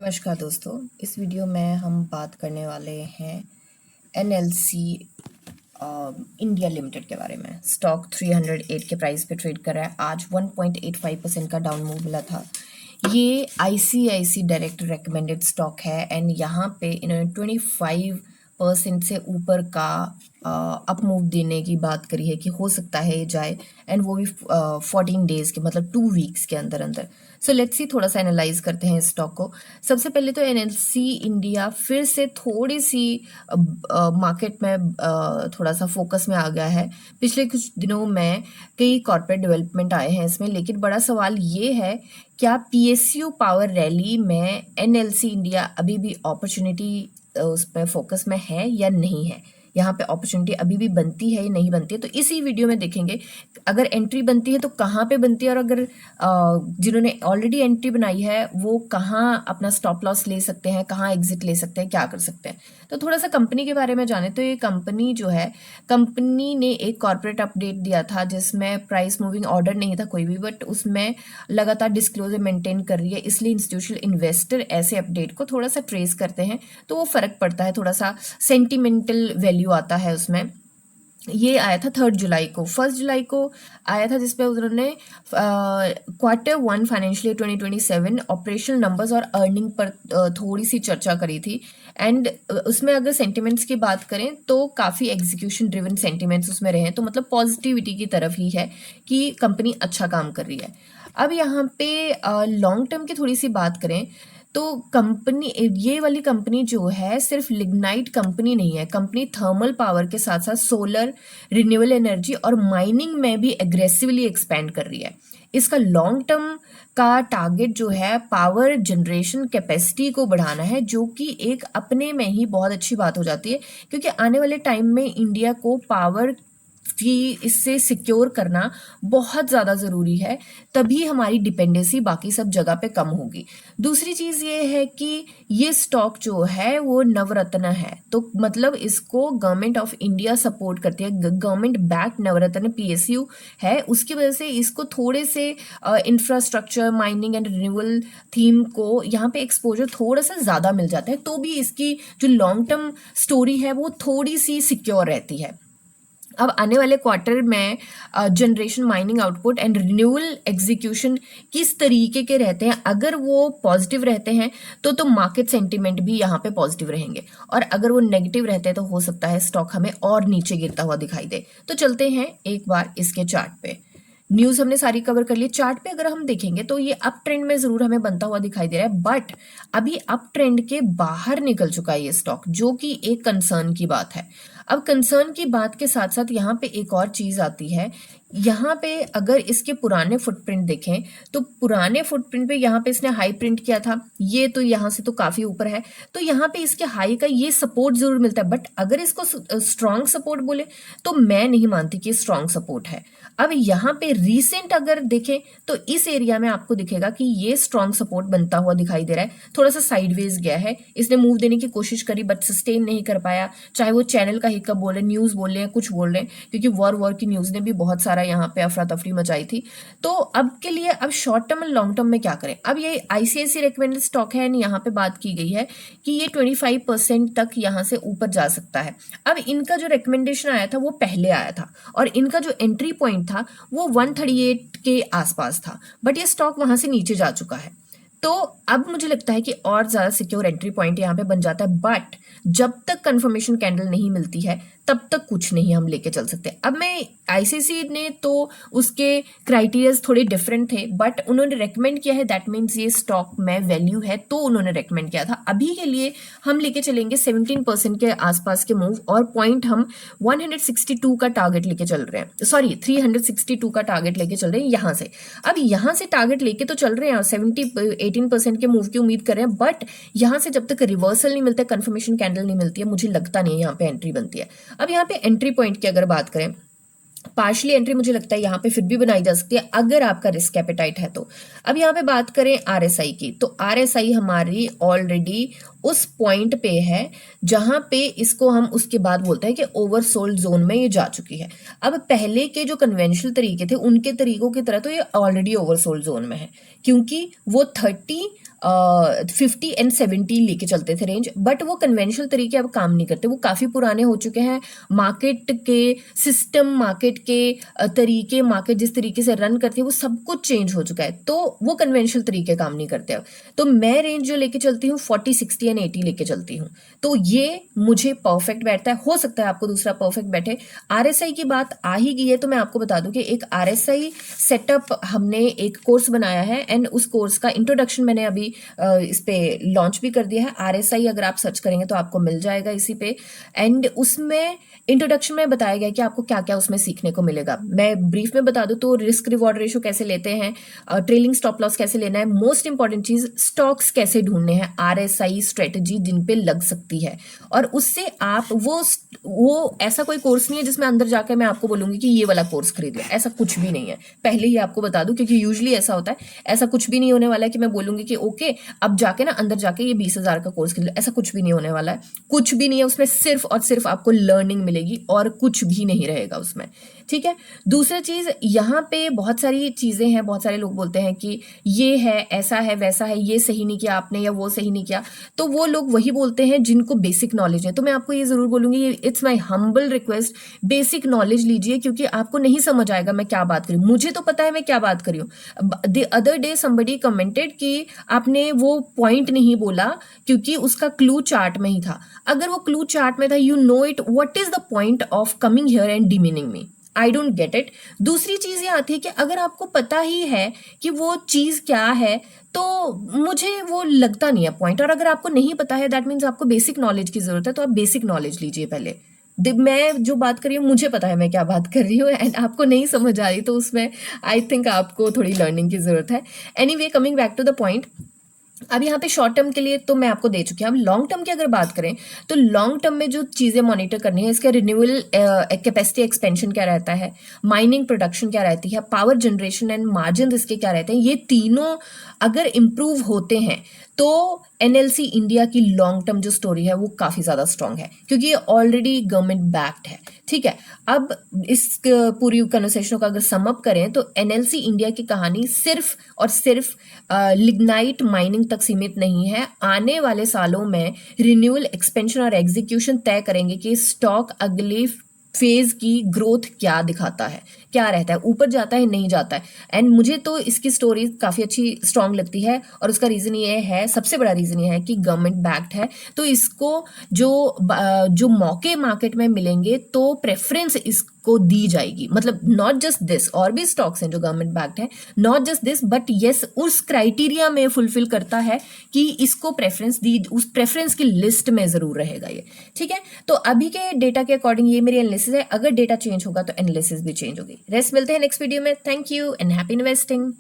नमस्कार दोस्तों, इस वीडियो में हम बात करने वाले हैं एनएलसी इंडिया लिमिटेड के बारे में। स्टॉक 308 के प्राइस पे ट्रेड कर रहा है। आज 1.85% का डाउन मूव मिला था। ये आईसीआईसी डायरेक्ट रेकमेंडेड स्टॉक है एंड यहाँ पे इन्होंने 25% से ऊपर का अप मूव देने की बात करी है कि हो सकता है ये जाए, एंड वो भी 14 डेज के मतलब 2 वीक्स के अंदर अंदर। सो लेट्स सी, थोड़ा सा एनालाइज करते हैं इस स्टॉक को। सबसे पहले तो एनएलसी इंडिया फिर से थोड़ी सी मार्केट में थोड़ा सा फोकस में आ गया है। पिछले कुछ दिनों में कई कॉर्पोरेट डेवलपमेंट आए हैं इसमें, लेकिन बड़ा सवाल ये है, क्या पीएसयू पावर रैली में एनएलसी इंडिया अभी भी अपॉर्चुनिटी उस पर फोकस में है या नहीं है? यहाँ पे अपॉर्चुनिटी अभी भी बनती है या नहीं बनती है, तो इसी वीडियो में देखेंगे। अगर एंट्री बनती है तो कहाँ पे बनती है, और अगर जिन्होंने ऑलरेडी एंट्री बनाई है वो कहाँ अपना स्टॉप लॉस ले सकते हैं, कहाँ एग्जिट ले सकते हैं, क्या कर सकते हैं। तो थोड़ा सा कंपनी के बारे में जाने तो ये कंपनी जो है, कंपनी ने एक कॉर्पोरेट अपडेट दिया था जिसमें प्राइस मूविंग ऑर्डर नहीं था कोई भी, बट उसमें लगातार डिस्क्लोजर मेंटेन कर रही है, इसलिए इंस्टीट्यूशनल इन्वेस्टर ऐसे अपडेट को थोड़ा सा ट्रेस करते हैं तो वो फर्क पड़ता है, थोड़ा सा सेंटिमेंटल वैल्यू आता है उसमें। ये आया था 3 जुलाई को। 1 जुलाई को आया था जिसपे उन्होंने Q1 फाइनेंशियल 2027 ऑपरेशनल नंबर्स और अर्निंग पर थोड़ी सी चर्चा करी थी। एंड उसमें अगर सेंटिमेंट्स की बात करें तो काफ़ी एग्जीक्यूशन ड्रिवन सेंटिमेंट्स उसमें रहे हैं, तो मतलब पॉजिटिविटी की तरफ ही है कि कंपनी अच्छा काम कर रही है। अब यहाँ पे लॉन्ग टर्म की थोड़ी सी बात करें तो कंपनी, ये वाली कंपनी जो है सिर्फ लिग्नाइट कंपनी नहीं है, कंपनी थर्मल पावर के साथ साथ सोलर, रिन्यूएबल एनर्जी और माइनिंग में भी एग्रेसिवली एक्सपैंड कर रही है। इसका लॉन्ग टर्म का टारगेट जो है पावर जनरेशन कैपेसिटी को बढ़ाना है, जो कि एक अपने में ही बहुत अच्छी बात हो जाती है, क्योंकि आने वाले टाइम में इंडिया को पावर कि इससे सिक्योर करना बहुत ज़्यादा ज़रूरी है, तभी हमारी डिपेंडेंसी बाकी सब जगह पे कम होगी। दूसरी चीज़ ये है कि ये स्टॉक जो है वो नवरत्न है, तो मतलब इसको गवर्नमेंट ऑफ इंडिया सपोर्ट करती है, गवर्नमेंट बैक नवरत्न पीएसयू है, उसकी वजह से इसको थोड़े से infrastructure, mining and renewal theme को यहाँ पे एक्सपोजर थोड़ा सा ज़्यादा मिल जाता है, तो भी इसकी जो लॉन्ग टर्म स्टोरी है वो थोड़ी सी सिक्योर रहती है। अब आने वाले क्वार्टर में generation, mining output and renewal execution किस तरीके के रहते हैं, अगर वो पॉजिटिव रहते हैं तो मार्केट सेंटिमेंट भी यहाँ पे पॉजिटिव रहेंगे, और अगर वो नेगेटिव रहते हैं तो हो सकता है स्टॉक हमें और नीचे गिरता हुआ दिखाई दे। तो चलते हैं एक बार इसके चार्ट पे। न्यूज़ हमने सारी कवर कर ली। चार्ट पे अगर हम देखेंगे तो ये अप ट्रेंड में ज़रूर हमें बनता हुआ दिखाई दे रहा है, बट अभी अप ट्रेंड के बाहर निकल चुका है ये स्टॉक, जो कि एक कंसर्न की बात है। अब कंसर्न की बात के साथ साथ यहाँ पे एक और चीज़ आती है। यहाँ पे अगर इसके पुराने फुटप्रिंट देखें तो पुराने फुटप्रिंट पे यहाँ पे इसने हाई प्रिंट किया था, ये तो यहाँ से तो काफ़ी ऊपर है, तो यहाँ पे इसके हाई का ये सपोर्ट ज़रूर मिलता है, बट अगर इसको स्ट्रॉन्ग सपोर्ट बोले तो मैं नहीं मानती कि स्ट्रॉन्ग सपोर्ट है। अब यहाँ पे रीसेंट अगर देखें तो इस एरिया में आपको दिखेगा कि ये स्ट्रॉन्ग सपोर्ट बनता हुआ दिखाई दे रहा है। थोड़ा सा साइडवेज गया है, इसने मूव देने की कोशिश करी बट सस्टेन नहीं कर पाया, चाहे वो चैनल का हिकअप बोले, न्यूज़ बोल रहे, कुछ बोल रहे हैं, क्योंकि वॉर की न्यूज़ ने भी बहुत सारा यहाँ पे अफरा तफरी मचाई थी। तो अब के लिए अब शॉर्ट टर्म और लॉन्ग टर्म में क्या करें? अब ये आईसीआईसी रिकमेंडेड स्टॉक है, यहाँ पे बात की गई है कि ये 25% तक यहाँ से ऊपर जा सकता है। अब इनका जो रिकमेंडेशन आया था वो पहले आया था, और इनका जो एंट्री पॉइंट था वो 138 के आसपास था, बट ये स्टॉक वहां से नीचे जा चुका है। तो अब मुझे लगता है कि और ज़्यादा सिक्योर एंट्री पॉइंट यहाँ पे बन जाता है, बट जब तक कंफर्मेशन कैंडल नहीं मिलती है तब तक कुछ नहीं हम लेके चल सकते। अब मैं आईसीसी ने तो उसके क्राइटेरियाज थोड़े डिफरेंट थे, बट उन्होंने रेकमेंड किया है, दैट मीन्स ये स्टॉक में वैल्यू है, तो उन्होंने रेकमेंड किया था। अभी के लिए हम लेके चलेंगे 17% के आसपास के मूव, और पॉइंट हम 162 का टारगेट लेके चल रहे हैं, सॉरी 362 का टारगेट लेके चल रहे हैं यहाँ से। अब यहाँ से टारगेट लेके तो चल रहे हैं, 18% के मूव की उम्मीद कर रहे हैं, बट यहाँ से जब तक रिवर्सल नहीं मिलता, कंफर्मेशन कैंडल नहीं मिलती है, मुझे लगता नहीं यहाँ पे एंट्री बनती है। अब यहाँ पे एंट्री पॉइंट की अगर बात करें, पार्शली एंट्री मुझे लगता है यहाँ पे फिर भी बनाई जा सकती है अगर आपका रिस्क एपेटाइट है तो। अब यहाँ पे बात करें आरएसआई की, तो आरएसआई हमारी ऑलरेडी उस पॉइंट पे है जहां पे इसको हम उसके बाद बोलते हैं कि ओवरसोल्ड जोन में ये जा चुकी है। अब पहले के जो कन्वेंशनल तरीके थे उनके तरीकों की तरह तो ये ऑलरेडी ओवरसोल्ड जोन में है, क्योंकि वो 30 50 एंड 70 लेके चलते थे रेंज, बट वो कन्वेंशनल तरीके अब काम नहीं करते, वो काफ़ी पुराने हो चुके हैं। मार्केट के सिस्टम, मार्केट के तरीके, मार्केट जिस तरीके से रन करती है वो सब कुछ चेंज हो चुका है, तो वो कन्वेंशनल तरीके काम नहीं करते अब। तो मैं रेंज जो लेके चलती हूँ 40, 60 एंड 80 लेके चलती हूँ, तो ये मुझे परफेक्ट बैठता है। हो सकता है आपको दूसरा परफेक्ट बैठे। आरएसआई की बात आ ही गई है तो मैं आपको बता दूं कि एक आरएसआई सेटअप हमने एक कोर्स बनाया है, एंड उस कोर्स का इंट्रोडक्शन मैंने अभी इस पे लॉन्च भी कर दिया है। आरएसआई अगर आप सर्च करेंगे तो आपको मिल जाएगा इसी पे, एंड उसमें इंट्रोडक्शन में बताया गया कि आपको क्या क्या उसमें सीखने को मिलेगा। मैं ब्रीफ में बता दूं तो रिस्क रिवॉर्ड रेशो कैसे लेते हैं, ट्रेलिंग स्टॉप लॉस कैसे लेना है, मोस्ट इंपॉर्टेंट चीज स्टॉक्स कैसे ढूंढने हैं, आरएसआई स्ट्रेटजी जिन पे लग सकती है, और उससे आप वो ऐसा कोई कोर्स नहीं है जिसमें अंदर जाकर मैं आपको बोलूंगी कि ये वाला कोर्स खरीद लो, ऐसा कुछ भी नहीं है। पहले ही आपको बता दूं, क्योंकि यूजुअली ऐसा होता है, ऐसा कुछ भी नहीं होने वाला है कि मैं बोलूंगी कि ओके अब जाके ना अंदर जाके ये 20,000 का कोर्स खरीद लो, ऐसा कुछ भी नहीं होने वाला है। कुछ भी नहीं है उसमें, सिर्फ और सिर्फ आपको लर्निंग मिलेगी और कुछ भी नहीं रहेगा उसमें, ठीक है। दूसरा चीज, यहाँ पे बहुत सारी चीजें हैं, बहुत सारे लोग बोलते हैं कि ये है, ऐसा है, वैसा है, ये सही नहीं किया आपने या वो सही नहीं किया, तो वो लोग वही बोलते हैं जिनको बेसिक नॉलेज है। तो मैं आपको ये जरूर बोलूंगी, it's my humble request, basic knowledge लीजिए, क्योंकि आपको नहीं समझ आएगा मैं क्या बात करी, मुझे तो पता है मैं क्या बात करी हूँ। The other day somebody commented कि आपने वो पॉइंट नहीं बोला क्योंकि उसका क्लू चार्ट में ही था। अगर वो क्लू चार्ट में था, you know it, what is the point of coming here and demeaning me? I don't get it. दूसरी चीज ये आती है कि अगर आपको पता ही है कि वो चीज क्या है, तो मुझे वो लगता नहीं है पॉइंट। और अगर आपको नहीं पता है, दैट मीन्स आपको बेसिक नॉलेज की जरूरत है, तो आप बेसिक नॉलेज लीजिए पहले। मैं जो बात कर रही हूँ मुझे पता है मैं क्या बात कर रही हूँ, एंड आपको नहीं समझ आ रही, तो उसमें आई थिंक आपको थोड़ी लर्निंग की जरूरत है। Anyway, coming back to the point, अब यहाँ पे शॉर्ट टर्म के लिए तो मैं आपको दे चुकी हूँ। अब लॉन्ग टर्म की अगर बात करें तो लॉन्ग टर्म में जो चीज़ें मॉनिटर करनी है, इसका रिन्यूअल कैपेसिटी एक्सपेंशन क्या रहता है, माइनिंग प्रोडक्शन क्या रहती है, पावर जनरेशन एंड मार्जिन इसके क्या रहते हैं, ये तीनों अगर इम्प्रूव होते हैं तो एनएलसी इंडिया की लॉन्ग टर्म जो स्टोरी है वो काफ़ी ज़्यादा स्ट्रांग है, क्योंकि ये ऑलरेडी गवर्नमेंट बैक्ड है, ठीक है। अब इस पूरी कन्वर्सेशन को अगर समअप करें तो एनएलसी इंडिया की कहानी सिर्फ और सिर्फ लिग्नाइट माइनिंग तक सीमित नहीं है। आने वाले सालों में रिन्यूअल, एक्सपेंशन और एग्जीक्यूशन तय करेंगे कि स्टॉक अगले फेज की ग्रोथ क्या दिखाता है, क्या रहता है, ऊपर जाता है, नहीं जाता है। एंड मुझे तो इसकी स्टोरी काफ़ी अच्छी स्ट्रांग लगती है, और उसका रीज़न ये है, सबसे बड़ा रीज़न ये है कि गवर्नमेंट बैक्ड है, तो इसको जो मौके मार्केट में मिलेंगे तो प्रेफरेंस इसको दी जाएगी। मतलब नॉट जस्ट दिस, और भी स्टॉक्स हैं जो गवर्नमेंट बैक्ड है, not just this, but yes उस क्राइटेरिया में फुलफिल करता है कि इसको प्रेफरेंस दी, उस प्रेफरेंस की लिस्ट में ज़रूर रहेगा ये, ठीक है। तो अभी के डेटा के अकॉर्डिंग ये मेरी एनालिसिस है, अगर डेटा चेंज होगा तो एनालिसिस भी चेंज होगी। रेस्ट मिलते हैं नेक्स्ट वीडियो में। Thank you and happy investing.